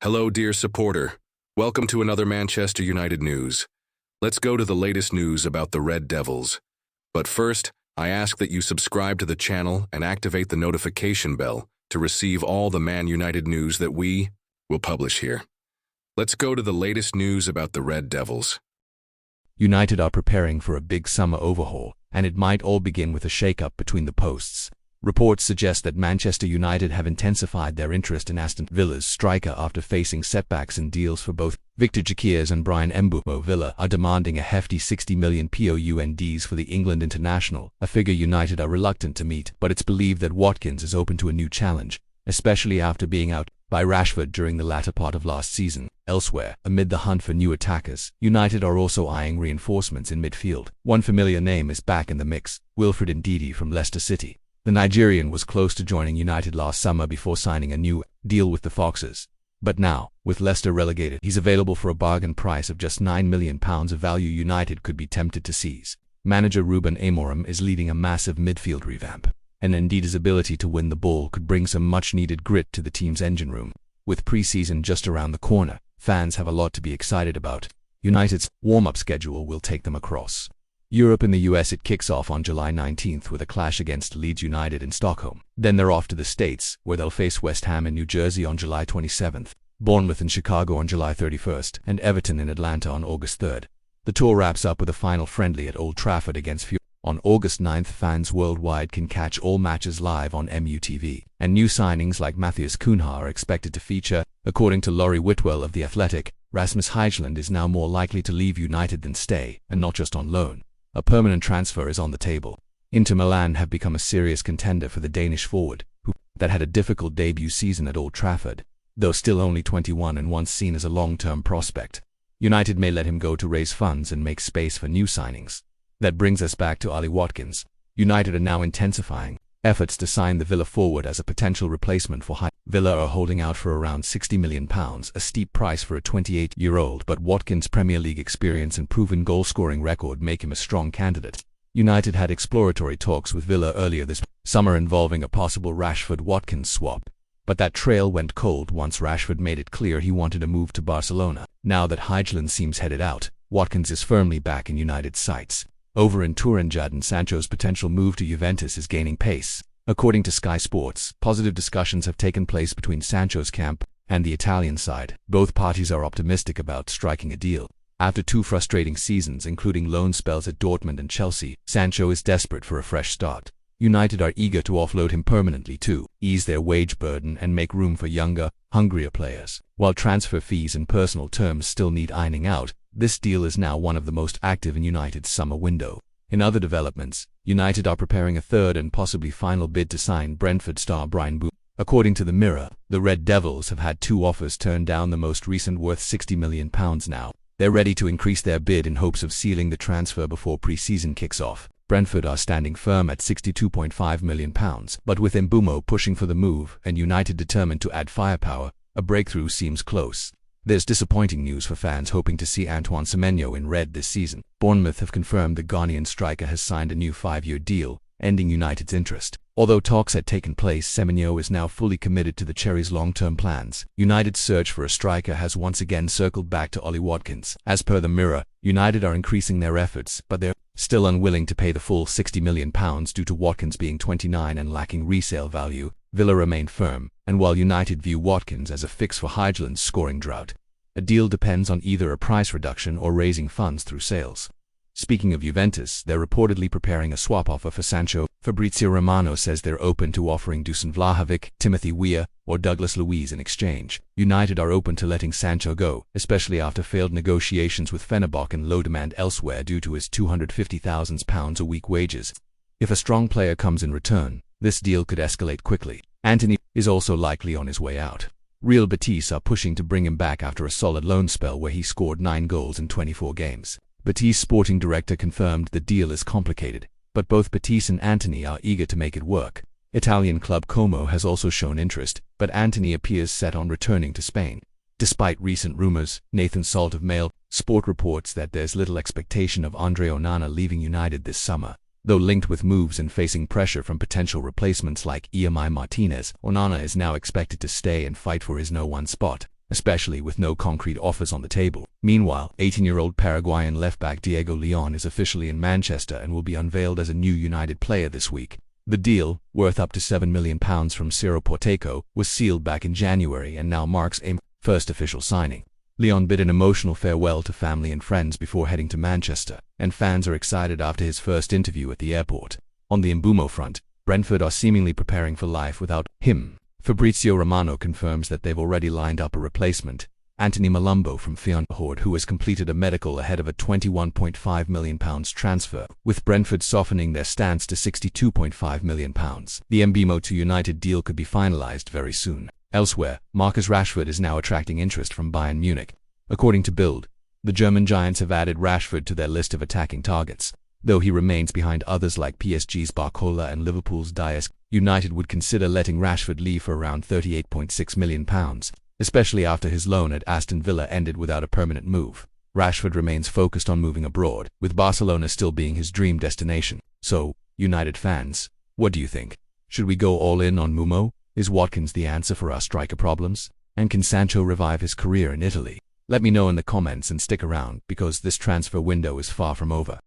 Hello, dear supporter. Welcome to another Manchester United news. Let's go to the latest news about the Red Devils. But first, I ask that you subscribe to the channel and activate the notification bell to receive all the Man United news that we will publish here. Let's go to the latest news about the Red Devils. United are preparing for a big summer overhaul, and it might all begin with a shake-up between the posts. Reports suggest that Manchester United have intensified their interest in Aston Villa's striker after facing setbacks in deals for both Victor Gyökeres and Bryan Mbeumo. Villa are demanding a hefty £60 million pounds for the England international, a figure United are reluctant to meet, but it's believed that Watkins is open to a new challenge, especially after being out by Rashford during the latter part of last season. Elsewhere, amid the hunt for new attackers, United are also eyeing reinforcements in midfield. One familiar name is back in the mix: Wilfred Ndidi from Leicester City. The Nigerian was close to joining United last summer before signing a new deal with the Foxes. But now, with Leicester relegated, he's available for a bargain price of just £9 million, a value United could be tempted to seize. Manager Ruben Amorim is leading a massive midfield revamp, and Ndidi's ability to win the ball could bring some much-needed grit to the team's engine room. With pre-season just around the corner, fans have a lot to be excited about. United's warm-up schedule will take them across Europe. In the US, it kicks off on July 19th with a clash against Leeds United in Stockholm. Then they're off to the States, where they'll face West Ham in New Jersey on July 27th, Bournemouth in Chicago on July 31st, and Everton in Atlanta on August 3rd. The tour wraps up with a final friendly at Old Trafford against Fulham. On August 9th, fans worldwide can catch all matches live on MUTV, and new signings like Matthias Cunha are expected to feature. According to Laurie Whitwell of The Athletic, Rasmus Hojlund is now more likely to leave United than stay, and not just on loan. A permanent transfer is on the table. Inter Milan have become a serious contender for the Danish forward, who had a difficult debut season at Old Trafford, though still only 21 and once seen as a long-term prospect. United may let him go to raise funds and make space for new signings. That brings us back to Ollie Watkins. United are now intensifying efforts to sign the Villa forward as a potential replacement for Hojlund. Villa are holding out for around £60 million, a steep price for a 28-year-old, but Watkins' Premier League experience and proven goal-scoring record make him a strong candidate. United had exploratory talks with Villa earlier this summer involving a possible Rashford-Watkins swap, but that trail went cold once Rashford made it clear he wanted to move to Barcelona. Now that Hojlund seems headed out, Watkins is firmly back in United's sights. Over in Turin, Jadon Sancho's potential move to Juventus is gaining pace. According to Sky Sports, positive discussions have taken place between Sancho's camp and the Italian side. Both parties are optimistic about striking a deal. After two frustrating seasons, including loan spells at Dortmund and Chelsea, Sancho is desperate for a fresh start. United are eager to offload him permanently to ease their wage burden and make room for younger, hungrier players. While transfer fees and personal terms still need ironing out, this deal is now one of the most active in United's summer window. In other developments, United are preparing a third and possibly final bid to sign Brentford star Bryan Mbeumo. According to the Mirror, the Red Devils have had two offers turned down, the most recent worth £60 million now. They're ready to increase their bid in hopes of sealing the transfer before pre-season kicks off. Brentford are standing firm at £62.5 million, but with Mbeumo pushing for the move and United determined to add firepower, a breakthrough seems close. There's disappointing news for fans hoping to see Antoine Semenyo in red this season. Bournemouth have confirmed the Ghanaian striker has signed a new 5-year deal, ending United's interest. Although talks had taken place, Semenyo is now fully committed to the Cherries' long-term plans. United's search for a striker has once again circled back to Ollie Watkins. As per the Mirror, United are increasing their efforts, but they're still unwilling to pay the full £60 million due to Watkins being 29 and lacking resale value. Villa remain firm, and while United view Watkins as a fix for Hojlund's scoring drought, a deal depends on either a price reduction or raising funds through sales. Speaking of Juventus, they're reportedly preparing a swap offer for Sancho. Fabrizio Romano says they're open to offering Dusan Vlahovic, Timothy Weah, or Douglas Luiz in exchange. United are open to letting Sancho go, especially after failed negotiations with Fenerbahce and low demand elsewhere due to his £250,000 a week wages. If a strong player comes in return, this deal could escalate quickly. Antony is also likely on his way out. Real Betis are pushing to bring him back after a solid loan spell where he scored 9 goals in 24 games. Betis sporting director confirmed the deal is complicated, but both Betis and Antony are eager to make it work. Italian club Como has also shown interest, but Antony appears set on returning to Spain. Despite recent rumors, Nathan Salt of Mail Sport reports that there's little expectation of Andre Onana leaving United this summer. Though linked with moves and facing pressure from potential replacements like Emi Martinez, Onana is now expected to stay and fight for his No. 1 spot. especially with no concrete offers on the table. Meanwhile, 18-year-old Paraguayan left-back Diego Leon is officially in Manchester and will be unveiled as a new United player this week. The deal, worth up to £7 million from Cerro Porteco, was sealed back in January and now marks a first official signing. Leon bid an emotional farewell to family and friends before heading to Manchester, and fans are excited after his first interview at the airport. On the Mbeumo front, Brentford are seemingly preparing for life without him. Fabrizio Romano confirms that they've already lined up a replacement, Anthony Malumbo from Hojlund, who has completed a medical ahead of a £21.5 million transfer, with Brentford softening their stance to £62.5 million. The Mbeumo to United deal could be finalised very soon. Elsewhere, Marcus Rashford is now attracting interest from Bayern Munich. According to Bild, the German giants have added Rashford to their list of attacking targets, though he remains behind others like PSG's Barcola and Liverpool's Dias. United would consider letting Rashford leave for around £38.6 million, especially after his loan at Aston Villa ended without a permanent move. Rashford remains focused on moving abroad, with Barcelona still being his dream destination. So, United fans, what do you think? Should we go all in on Mbeumo? Is Watkins the answer for our striker problems? And can Sancho revive his career in Italy? Let me know in the comments and stick around, because this transfer window is far from over.